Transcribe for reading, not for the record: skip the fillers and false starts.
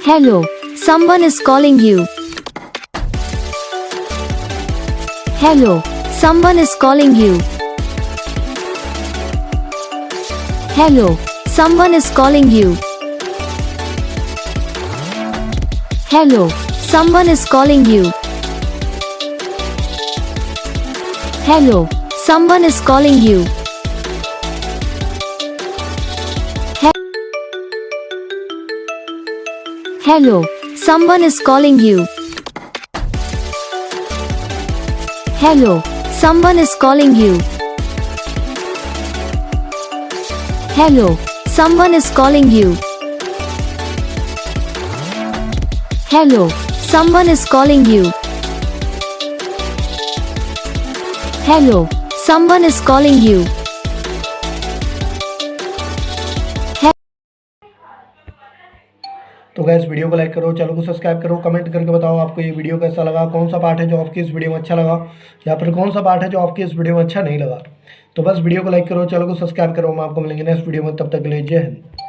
Hello, someone is calling you. Hello, someone is calling you. Hello, someone is calling you. Hello, someone is calling you. Hello, someone is calling you. Hello, someone is calling you. Hello, someone is calling you. Hello, someone is calling you. Hello, someone is calling you. Hello, someone is calling you. तो gas video को like करो, channel को subscribe करो, comment करके बताओ आपको ये video कैसा लगा, कौन सा पार्ट है जो आपकी इस वीडियो में अच्छा लगा या फिर कौन सा पार्ट है जो आपकी इस वीडियो में अच्छा नहीं लगा। तो बस वीडियो को लाइक करो, चैनल को सब्सक्राइब करो। हम आपको मिलेंगे नेक्स्ट वीडियो में, तब तक के लिए जय हिंद।